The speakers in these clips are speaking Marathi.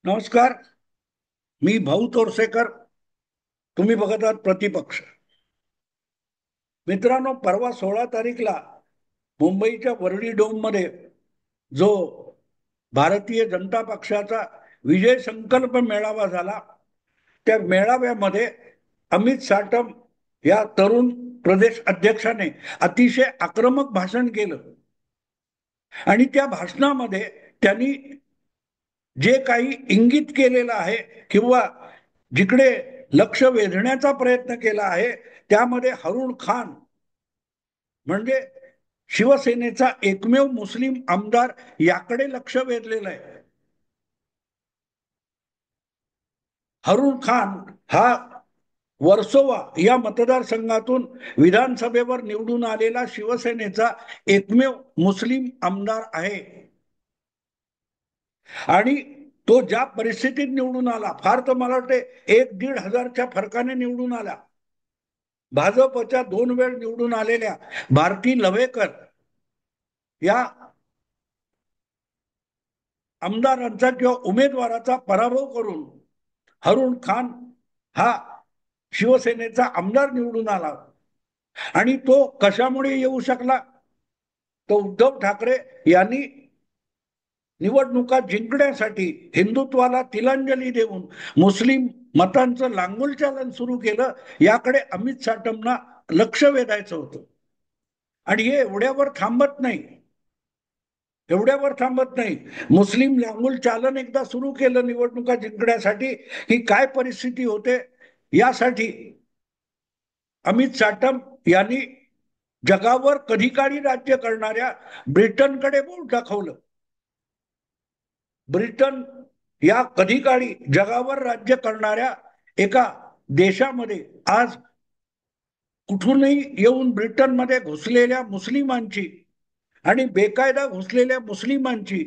नमस्कार. मी भाऊ तोरसेकर. तुम्ही बघत आहात प्रतिपक्ष. मित्रांनो, परवा 16 तारीखला मुंबईच्या वर्ली डोम मध्ये जो भारतीय जनता पक्षाचा विजय संकल्प मेळावा झाला, त्या मेळाव्यामध्ये अमित साटम या तरुण प्रदेश अध्यक्षाने अतिशय आक्रमक भाषण केलं. आणि त्या भाषणामध्ये त्यांनी जे काही इंगित केलेलं आहे किंवा जिकडे लक्ष वेधण्याचा प्रयत्न केला आहे, त्यामध्ये हरुण खान म्हणजे शिवसेनेचा एकमेव मुस्लिम आमदार याकडे लक्ष वेधलेलं आहे. हरुण खान हा वर्सोवा या मतदारसंघातून विधानसभेवर निवडून आलेला शिवसेनेचा एकमेव मुस्लिम आमदार आहे. आणि तो ज्या परिस्थितीत निवडून आला, फार तर मला वाटते 1-1.5 हजारच्या फरकाने निवडून आला. भाजपच्या 2 वेळ निवडून आलेल्या भारती लवेकर या आमदारांचा किंवा उमेदवाराचा पराभव करून हरुण खान हा शिवसेनेचा आमदार निवडून आला. आणि तो कशामुळे येऊ शकला? तो उद्धव ठाकरे यांनी निवडणुका जिंकण्यासाठी हिंदुत्वाला तिलांजली देऊन मुस्लिम मतांचं लांगुल चालन सुरू केलं. याकडे अमित साटमना लक्ष वेधायचं होतं. आणि हे एवढ्यावर थांबत नाही. मुस्लिम लांगुल चालन एकदा सुरू केलं निवडणुका जिंकण्यासाठी, ही काय परिस्थिती होते यासाठी अमित साटम यांनी जगावर कधी काळी राज्य करणाऱ्या ब्रिटनकडे बोट दाखवलं. ब्रिटन या कधी काळी जगावर राज्य करणाऱ्या एका देशामध्ये आज कुठूनही येऊन ब्रिटनमध्ये घुसलेल्या मुस्लिमांची आणि बेकायदा घुसलेल्या मुस्लिमांची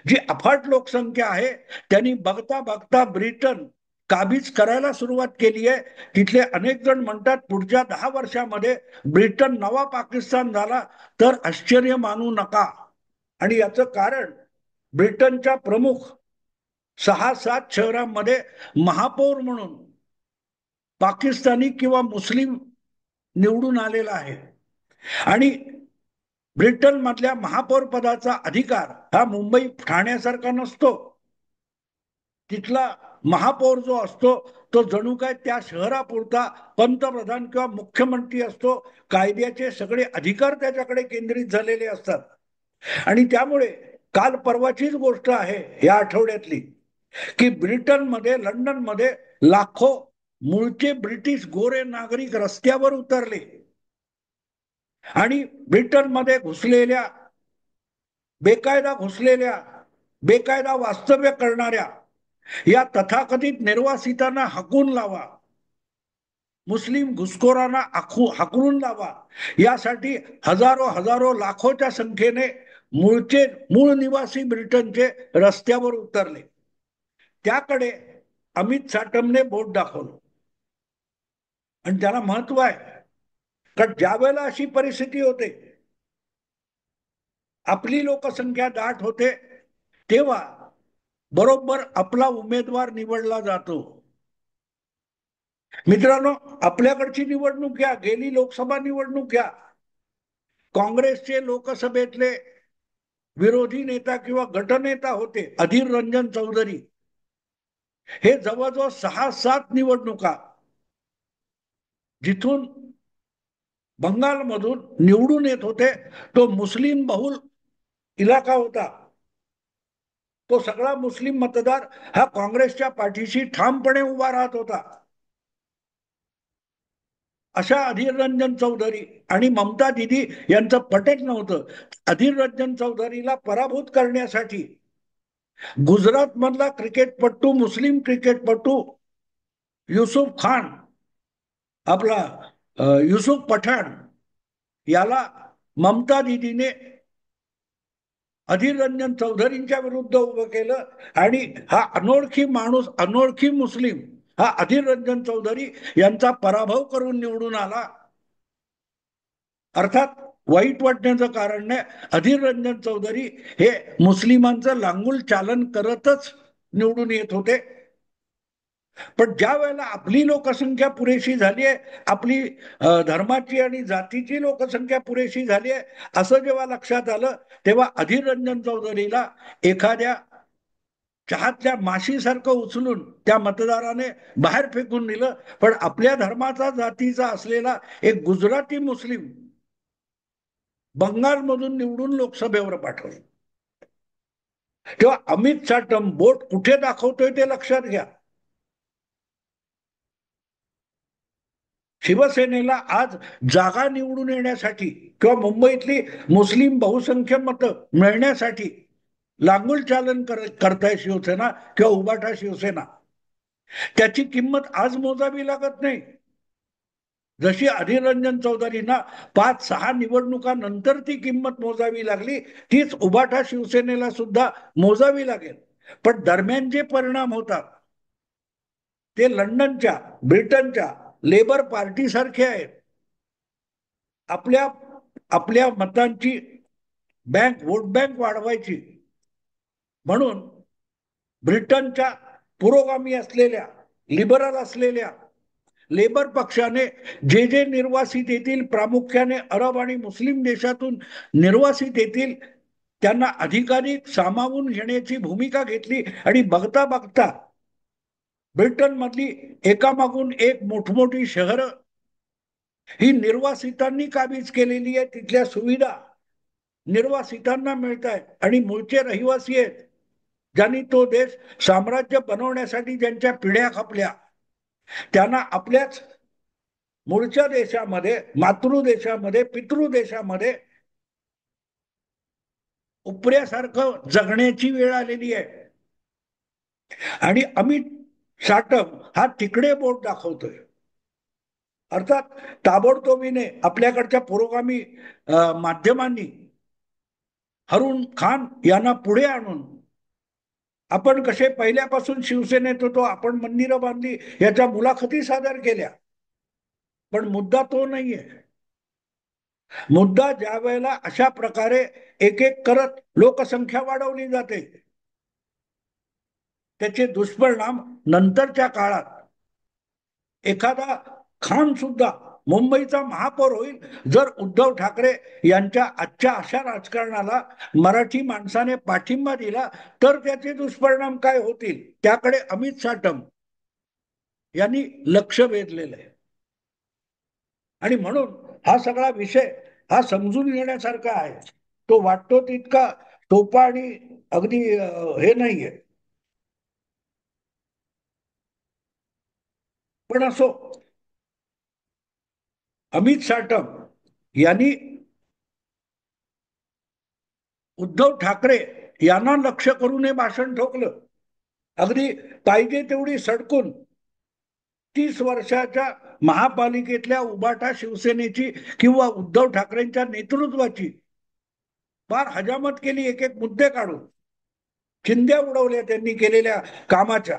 जी अफाट लोकसंख्या आहे, त्यांनी बघता बघता ब्रिटन काबीज करायला सुरुवात केली आहे. तिथले अनेक जण म्हणतात पुढच्या 10 वर्षामध्ये ब्रिटन नवा पाकिस्तान झाला तर आश्चर्य मानू नका. आणि याचं कारण ब्रिटनच्या प्रमुख 6-7 शहरांमध्ये महापौर म्हणून पाकिस्तानी किंवा मुस्लिम निवडून आलेला आहे. आणि ब्रिटन मधल्या महापौर पदाचा अधिकार हा मुंबई ठाण्यासारखा नसतो. तिथला महापौर जो असतो तो जणू काय त्या शहरापुरता पंतप्रधान किंवा मुख्यमंत्री असतो. कायद्याचे सगळे अधिकार त्याच्याकडे केंद्रित झालेले असतात. आणि त्यामुळे काल परवाचीच गोष्ट आहे या आठवड्यातली, की ब्रिटनमध्ये, लंडनमध्ये लाखो मूळचे ब्रिटिश गोरे नागरिक रस्त्यावर उतरले आणि ब्रिटनमध्ये घुसलेल्या बेकायदा वास्तव्य करणाऱ्या या तथाकथित निर्वासितांना हाकून लावा, मुस्लिम घुसखोरांना हाकलून लावा, यासाठी हजारो लाखोच्या संख्येने मूळ निवासी ब्रिटनचे रस्त्यावर उतरले. त्याकडे अमित साटमने बोट दाखवलं. आणि त्याला महत्व आहे, कारण ज्या वेळेला अशी परिस्थिती होते, आपली लोकसंख्या दाट होते, तेव्हा बरोबर आपला उमेदवार निवडला जातो. मित्रांनो, आपल्याकडची निवडणूक घ्या, गेली लोकसभा निवडणूक घ्या. काँग्रेसचे लोकसभेतले विरोधी नेता किंवा गटनेता होते अधीर रंजन चौधरी. हे जवळजवळ 6-7 निवडणुका जिथून बंगालमधून निवडून येत होते. तो मुस्लिम बहुल इलाका होता. तो सगळा मुस्लिम मतदार हा काँग्रेसच्या पाठीशी ठामपणे उभा राहत होता. अशा अधीर रंजन चौधरी आणि ममता दिदी यांचं पटत नव्हतं. अधीर रंजन चौधरीला पराभूत करण्यासाठी गुजरात मधला क्रिकेटपटू, मुस्लिम क्रिकेटपटू युसुफ खान, आपला युसुफ पठाण, याला ममता दिदीने अधीर रंजन चौधरींच्या विरुद्ध उभं केलं. आणि हा अनोळखी माणूस, अनोळखी मुस्लिम, हा अधीर रंजन चौधरी यांचा पराभव करून निवडून आला. अर्थात वाईट वाटण्याचं कारण नाही. अधीर रंजन चौधरी हे मुस्लिमांचं लांगुल चालन करतच निवडून येत होते. पण ज्या वेळेला आपली लोकसंख्या पुरेशी झाली आहे, आपली धर्माची आणि जातीची लोकसंख्या पुरेशी झाली आहे असं जेव्हा लक्षात आलं, तेव्हा अधीर रंजन चौधरीला एखाद्या चहातल्या माशीसारखं उचलून त्या मतदाराने बाहेर फेकून दिलं. पण आपल्या धर्माचा जातीचा असलेला एक गुजराती मुस्लिम बंगालमधून निवडून लोकसभेवर पाठवलं. तेव्हा अमित साटम बोट कुठे दाखवतोय ते लक्षात घ्या. शिवसेनेला आज जागा निवडून येण्यासाठी किंवा मुंबईतली मुस्लिम बहुसंख्य मतं मिळण्यासाठी लागूल चालन करताय शिवसेना किंवा उबाटा शिवसेना. त्याची किंमत आज मोजावी लागत नाही. जशी अधीर रंजन चौधरींना 5-6 निवडणुकानंतर ती किंमत मोजावी लागली, तीच उबाटा शिवसेनेला सुद्धा मोजावी लागेल. पण दरम्यान जे परिणाम होतात ते लंडनच्या, ब्रिटनच्या लेबर पार्टी सारखे आहेत. आपल्या आपल्या मतांची वोट बँक वाढवायची म्हणून ब्रिटनच्या पुरोगामी असलेल्या, लिबरल असलेल्या लेबर पक्षाने जे जे निर्वासित येतील, प्रामुख्याने अरब आणि मुस्लिम देशातून निर्वासित येतील, त्यांना अधिकाधिक सामावून घेण्याची भूमिका घेतली. आणि बघता बघता ब्रिटन मधली एकामागून एक मोठमोठी शहरं ही निर्वासितांनी काबीज केलेली आहे. तिथल्या सुविधा निर्वासितांना मिळत आहेत आणि मूळचे रहिवासी आहेत, ज्यांनी तो देश साम्राज्य बनवण्यासाठी ज्यांच्या पिढ्या खपल्या, त्यांना आपल्याच मूळच्या देशामध्ये, मातृदेशामध्ये, पितृदेशामध्ये उपऱ्यासारखं जगण्याची वेळ आलेली आहे. आणि अमित साटम हा तिकडे बोट दाखवतोय. अर्थात ताबडतोबीने आपल्याकडच्या पुरोगामी माध्यमांनी हरून खान यांना पुढे आणून आपण कसे पहिल्यापासून शिवसेनेत होतो, आपण मंदिरं बांधली, याच्या मुलाखती सादर केल्या. पण मुद्दा तो नाहीये. मुद्दा ज्या वेळेला अशा प्रकारे एक एक करत लोकसंख्या वाढवली जाते, त्याचे दुष्परिणाम नंतरच्या काळात एखादा खान सुद्धा मुंबईचा महापौर होईल जर उद्धव ठाकरे यांच्या आजच्या अशा राजकारणाला मराठी माणसाने पाठिंबा दिला, तर त्याचे दुष्परिणाम काय होतील त्याकडे अमित साटम यांनी लक्ष वेधलेलं आहे. आणि म्हणून हा सगळा विषय हा समजून घेण्यासारखा आहे. तो वाटतो तितका सोपा आणि अगदी हे नाहीये. पण असो, अमित साटम यांनी उद्धव ठाकरे यांना लक्ष करून हे भाषण ठोकलं. अगदी पाहिजे तेवढी सडकून 30 वर्षाच्या महापालिकेतल्या उबाटा शिवसेनेची किंवा उद्धव ठाकरेंच्या नेतृत्वाची फार हजामत केली, एक एक मुद्दे काढून चिंध्या उडवल्या त्यांनी केलेल्या कामाच्या.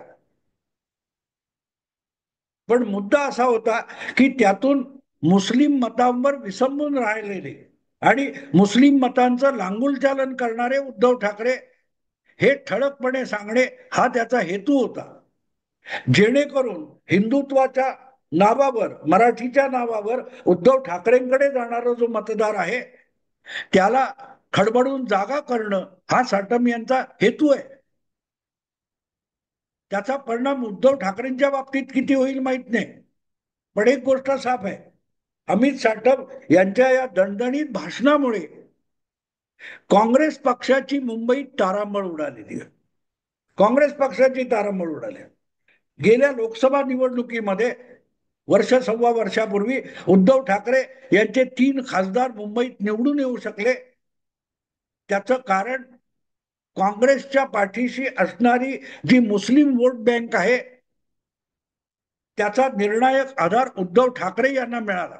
पण मुद्दा असा होता की त्यातून मुस्लिम मतांवर विसंबून राहिलेले आणि मुस्लिम मतांचं लांगुलचालन करणारे उद्धव ठाकरे हे ठळकपणे सांगणे हा त्याचा हेतू होता. जेणेकरून हिंदुत्वाच्या नावावर, मराठीच्या नावावर उद्धव ठाकरेंकडे जाणारा जो मतदार आहे त्याला खडबडून जागा करणं हा साटम यांचा हेतू आहे. त्याचा परिणाम उद्धव ठाकरेंच्या बाबतीत किती होईल माहित नाही. पण एक गोष्ट साफ आहे, अमित साटम यांच्या या दणदणीत भाषणामुळे काँग्रेस पक्षाची मुंबईत तारांबळ उडालेली आहे. काँग्रेस पक्षाची तारांबळ उडाली. गेल्या लोकसभा निवडणुकीमध्ये वर्ष सव्वा वर्षापूर्वी उद्धव ठाकरे यांचे 3 खासदार मुंबईत निवडून येऊ शकले. त्याचं कारण काँग्रेसच्या पाठीशी असणारी जी मुस्लिम वोट बँक आहे त्याचा निर्णायक आधार उद्धव ठाकरे यांना मिळाला.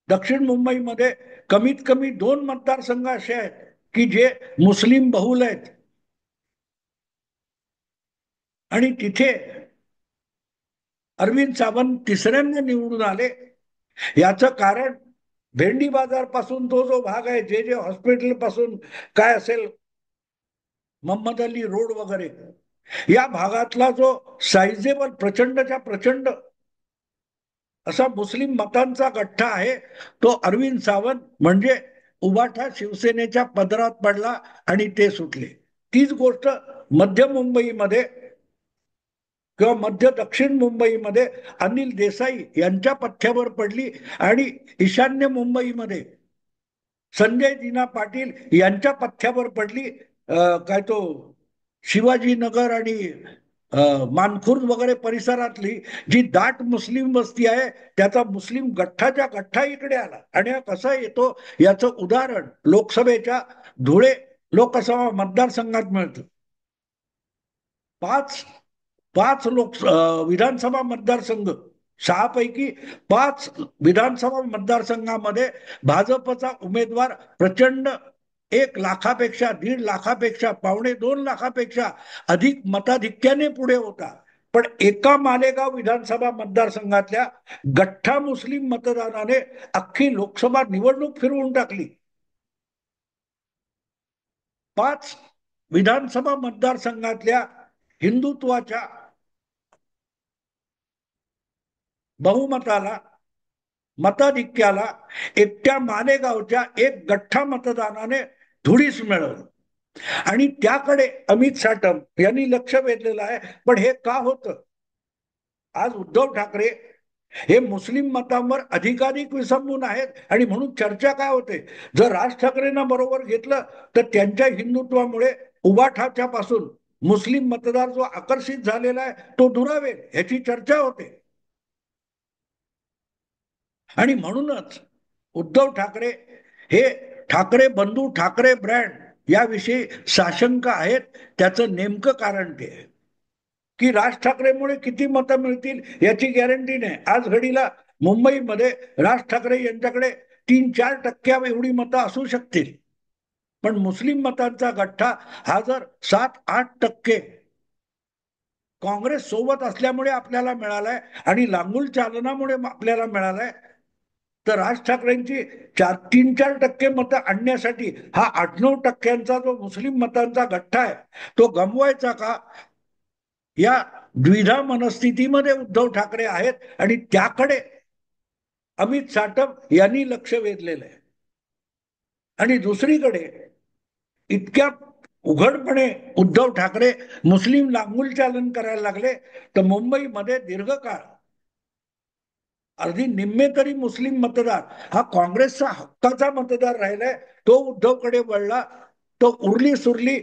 दक्षिण मुंबईमध्ये कमीत कमी 2 मतदारसंघ असे आहेत की जे मुस्लिम बहुल आहेत आणि तिथे अरविंद सावंत तिसऱ्यांदा निवडून आले. याचं कारण भेंडी बाजार पासून तो जो भाग आहे, जे जे हॉस्पिटल पासून काय असेल, मोहम्मद अली रोड वगैरे, या भागातला जो सायझेबल प्रचंडच्या प्रचंड असा मुस्लिम मतांचा गठ्ठा आहे, तो अरविंद सावंत म्हणजे उबाठा शिवसेनेच्या पदरात पडला आणि ते सुटले. तीच गोष्ट मध्य मुंबईमध्ये किंवा मध्य दक्षिण मुंबईमध्ये अनिल देसाई यांच्या पथ्यावर पडली, आणि ईशान्य मुंबईमध्ये संजय दिना पाटील यांच्या पथ्यावर पडली. काय तो शिवाजीनगर आणि मानखुर्द वगैरे परिसरातली जी दाट मुस्लिम वस्ती आहे, त्याचा मुस्लिम गठ्ठाच्या गठ्ठा इकडे आला. आणि हा कसा येतो याचं उदाहरण लोकसभेच्या धुळे लोकसभा मतदारसंघात मिळतं. पाच पाच विधानसभा मतदारसंघ, सहापैकी पाच विधानसभा मतदारसंघामध्ये भाजपचा उमेदवार प्रचंड 1 लाखापेक्षा, 1.5 लाखापेक्षा, 1.25 लाखापेक्षा अधिक मताधिक्याने पुढे होता. पण एका मालेगाव विधानसभा मतदारसंघातल्या गठ्ठा मुस्लिम मतदाराने अख्खी लोकसभा निवडणूक फिरवून टाकली. 5 विधानसभा मतदारसंघातल्या हिंदुत्वाच्या बहुमताला, मताधिक्याला एकट्या मालेगावच्या एक गठ्ठा मतदानाने धुळीस मिळवलं. आणि त्याकडे अमित साटम यांनी लक्ष वेधलेलं आहे. पण हे का होतं? आज उद्धव ठाकरे हे मुस्लिम मतांवर अधिकाधिक विसंबून आहेत, आणि म्हणून चर्चा काय होते, जर राज ठाकरेंना बरोबर घेतलं तर त्यांच्या हिंदुत्वामुळे उबाठाच्या पासून मुस्लिम मतदार जो आकर्षित झालेला आहे तो दुरावेल, याची चर्चा होते. आणि म्हणूनच उद्धव ठाकरे हे ठाकरे बंधू, ठाकरे ब्रँड याविषयी साशंक आहेत. त्याचं नेमकं कारण ते आहे की राज ठाकरेमुळे किती मतं मिळतील याची गॅरंटी नाही. आज घडीला मुंबईमध्ये राज ठाकरे यांच्याकडे 3-4% एवढी मतं असू शकतील, पण मुस्लिम मतांचा गठ्ठा हा जर 7-8% काँग्रेस सोबत असल्यामुळे आपल्याला मिळालाय आणि लांगुल चालनामुळे आपल्याला मिळालाय, तर राज ठाकरेंची 3-4% मतं आणण्यासाठी हा 8-9% जो मुस्लिम मतांचा गठ्ठा आहे तो गमवायचा का, या द्विधा मनस्थितीमध्ये उद्धव ठाकरे आहेत. आणि त्याकडे अमित साटम यांनी लक्ष वेधलेलं आहे. आणि दुसरीकडे इतक्या उघडपणे उद्धव ठाकरे मुस्लिम लांगुल चालन करायला लागले, तर मुंबईमध्ये दीर्घकाळ अगदी निम्मे तरी मुस्लिम मतदार हा काँग्रेसचा हक्काचा मतदार राहिलाय, तो उद्धवकडे वळला. तो उरली सुरली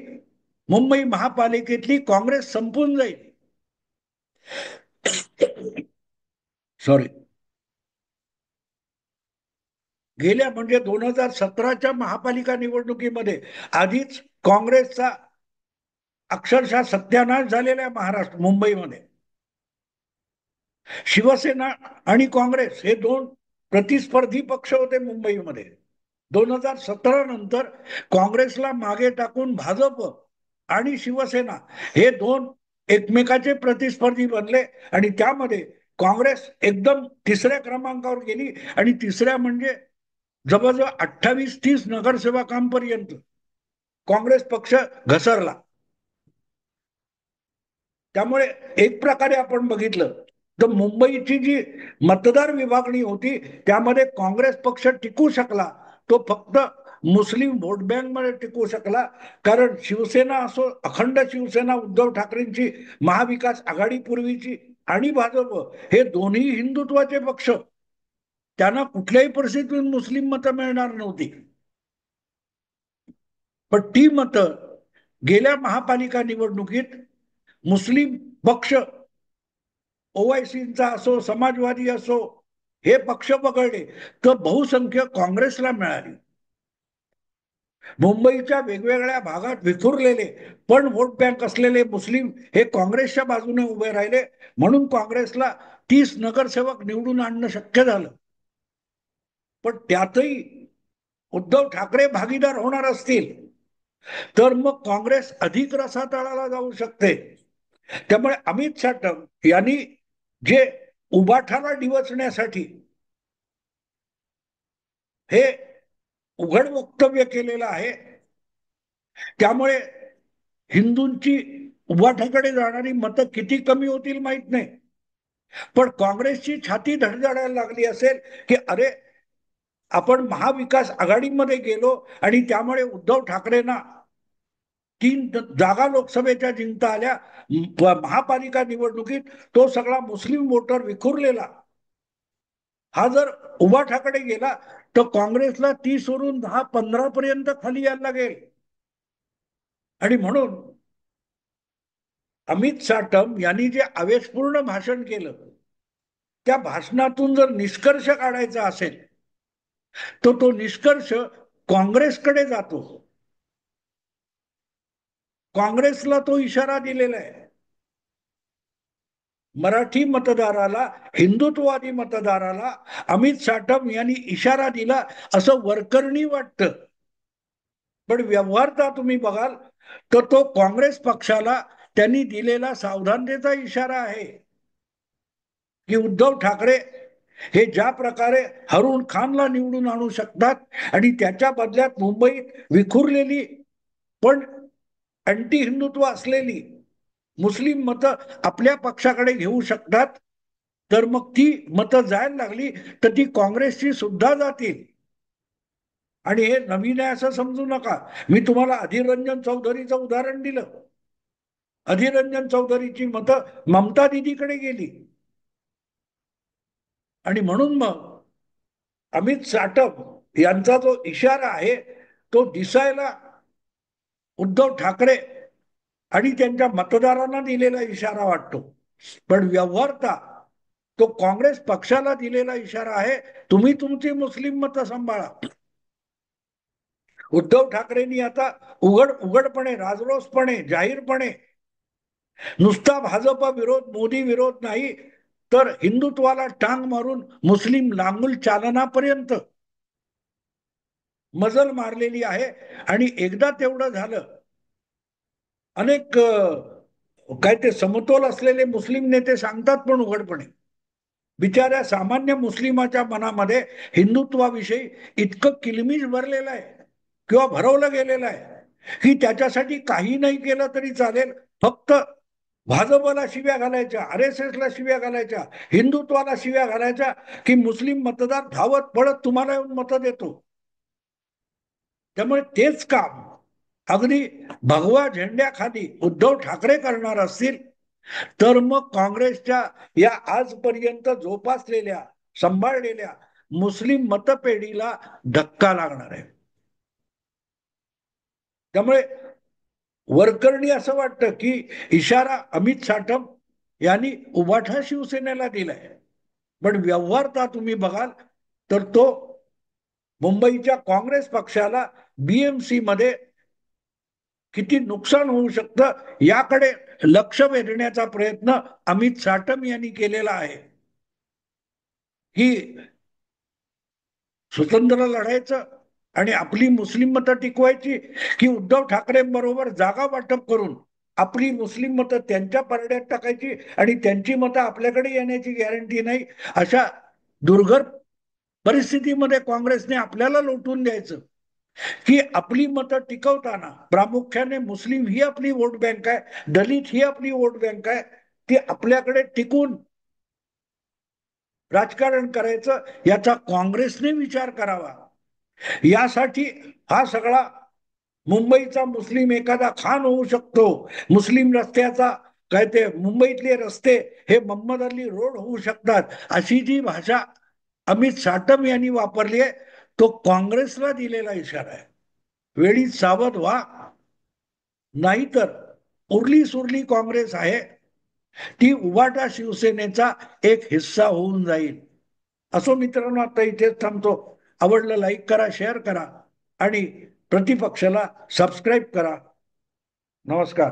मुंबई महापालिकेतली काँग्रेस संपून जाईल. सॉरी, गेल्या म्हणजे 2017च्या महापालिका निवडणुकीमध्ये आधीच काँग्रेसचा अक्षरशः सत्यानाश झालेला आहे महाराष्ट्र मुंबईमध्ये. शिवसेना आणि काँग्रेस हे दोन प्रतिस्पर्धी पक्ष होते मुंबईमध्ये. 2017 नंतर काँग्रेसला मागे टाकून भाजप आणि शिवसेना हे दोन एकमेकाचे प्रतिस्पर्धी बनले, आणि त्यामध्ये काँग्रेस एकदम तिसऱ्या क्रमांकावर गेली. आणि तिसऱ्या म्हणजे जवळजवळ 28-30 नगरसेवकांपर्यंत काँग्रेस पक्ष घसरला. त्यामुळे एक प्रकारे आपण बघितलं तर मुंबईची जी मतदार विभागणी होती त्यामध्ये काँग्रेस पक्ष टिकू शकला, तो फक्त मुस्लिम व्होट बँक मध्ये टिकू शकला. कारण शिवसेना असो, अखंड शिवसेना उद्धव ठाकरेंची, महाविकास आघाडी पूर्वीची, आणि भाजप हे दोन्ही हिंदुत्वाचे पक्ष, त्यांना कुठल्याही परिस्थितीत मुस्लिम मतं मिळणार नव्हती. पण ती मतं गेल्या महापालिका निवडणुकीत मुस्लिम पक्ष, ओवायसीचा असो, समाजवादी असो, हे पक्ष वगळले तर बहुसंख्य काँग्रेसला मिळाली. मुंबईच्या वेगवेगळ्या भागात विखुरलेले पण वोट बँक असलेले मुस्लिम हे काँग्रेसच्या बाजूने उभे राहिले, म्हणून काँग्रेसला 30 नगरसेवक निवडून आणणं शक्य झालं. पण त्यातही उद्धव ठाकरे भागीदार होणार असतील तर मग काँग्रेस अधिक रसातळाला जाऊ शकते. त्यामुळे अमित साटम यांनी जे उबाठाला डिवचण्यासाठी हे उघड वक्तव्य केलेलं आहे. त्यामुळे हिंदूंची उभाठाकडे जाणारी मतं किती कमी होतील माहित नाही, पण काँग्रेसची छाती धडधडायला लागली असेल की अरे, आपण महाविकास आघाडीमध्ये गेलो आणि त्यामुळे उद्धव ठाकरेंना 3 जागा लोकसभेच्या जिंकता आल्या. महापालिका निवडणुकीत तो सगळा मुस्लिम वोटर विखुरलेला हा जर उभाठाकडे गेला तर काँग्रेसला 30 वरून 10-15 पर्यंत खाली यायला लागेल. आणि म्हणून अमित साटम यांनी जे आवेशपूर्ण भाषण केलं, त्या भाषणातून जर निष्कर्ष काढायचा असेल तर तो निष्कर्ष काँग्रेसकडे जातो. काँग्रेसला तो इशारा दिलेला आहे. मराठी मतदाराला, हिंदुत्ववादी मतदाराला अमित साटम यांनी इशारा दिला असं वरकरणी वाटतं, पण व्यवहारता तुम्ही बघाल तर तो काँग्रेस पक्षाला त्यांनी दिलेला सावधानतेचा इशारा आहे की उद्धव ठाकरे हे ज्या प्रकारे हरून खानला निवडून आणू शकतात आणि त्याच्या बदल्यात मुंबईत विखुरलेली पण अँटी हिंदुत्व असलेली मुस्लिम मतं आपल्या पक्षाकडे घेऊ शकतात, तर मग ती मतं जायला लागली तर ती काँग्रेसची सुद्धा जातील. आणि हे नवीन आहे असं समजू नका. मी तुम्हाला अधीर रंजन चौधरीचं उदाहरण दिलं. अधीर रंजन चौधरीची मतं ममता दिदीकडे गेली आणि म्हणून मग अमित साटम यांचा जो इशारा आहे तो दिसायला उद्धव ठाकरे आणि त्यांच्या मतदारांना दिलेला इशारा वाटतो, पण व्यवहारता तो काँग्रेस पक्षाला दिलेला इशारा आहे, तुम्ही तुमची मुस्लिम मतं सांभाळा. उद्धव ठाकरेंनी आता उघडपणे, राजरोसपणे, जाहीरपणे नुसता भाजप विरोध, मोदी विरोध नाही, तर हिंदुत्वाला टांग मारून मुस्लिम लांगुल चालनापर्यंत मजल मारलेली आहे. आणि एकदा तेवढं झालं, अनेक काय ते समतोल असलेले मुस्लिम नेते सांगतात पण उघडपणे, बिचाऱ्या सामान्य मुस्लिमाच्या मनामध्ये हिंदुत्वाविषयी इतकं किलमिश भरलेलं आहे किंवा भरवलं गेलेलं आहे की त्याच्यासाठी काही नाही केलं तरी चालेल, फक्त भाजपला शिव्या घालायच्या, RSS ला शिव्या घालायच्या, हिंदुत्वाला शिव्या घालायच्या की मुस्लिम मतदार धावत पडत तुम्हाला येऊन मतं देतो. त्यामुळे तेच काम अगदी भगवा झेंड्याखाली उद्धव ठाकरे करणार असतील तर मग काँग्रेसच्या या आजपर्यंत जोपासलेल्या, सांभाळलेल्या मुस्लिम मतपेढीला धक्का लागणार आहे. त्यामुळे वरकरणी असं वाटतं की इशारा अमित साटम यांनी उभाठा शिवसेनेला दिलाय, पण व्यवहारता तुम्ही बघाल तर तो मुंबईच्या काँग्रेस पक्षाला BMC मध्ये किती नुकसान होऊ शकतं याकडे लक्ष वेधण्याचा प्रयत्न अमित साटम यांनी केलेला आहे. ही स्वतंत्र लढायचं आणि आपली मुस्लिम मतं टिकवायची की उद्धव ठाकरेंबरोबर जागा वाटप करून आपली मुस्लिम मतं त्यांच्या परड्यात टाकायची आणि त्यांची मतं आपल्याकडे येण्याची गॅरंटी नाही, अशा दुर्घर परिस्थितीमध्ये काँग्रेसने आपल्याला लोटून द्यायचं की आपली मतं टिकवताना प्रामुख्याने मुस्लिम ही आपली वोट बँक आहे, दलित ही आपली वोट बँक आहे, ती आपल्याकडे टिकून राजकारण करायचं याचा काँग्रेसने विचार करावा. यासाठी हा सगळा मुंबईचा मुस्लिम एखादा खान होऊ शकतो, मुस्लिम रस्त्याचा काय ते मुंबईतले रस्ते हे मोहम्मद अली रोड होऊ शकतात, अशी जी भाषा अमित साटम यांनी वापरली आहे तो काँग्रेसला दिलेला इशारा आहे. वेळी सावध व्हा, नाहीतर उरली सुरली काँग्रेस आहे ती उभाटा शिवसेनेचा एक हिस्सा होऊन जाईल. असो मित्रांनो, आता इथेच थांबतो. आवडलं लाईक करा, शेअर करा आणि प्रतिपक्षाला सबस्क्राईब करा. नमस्कार.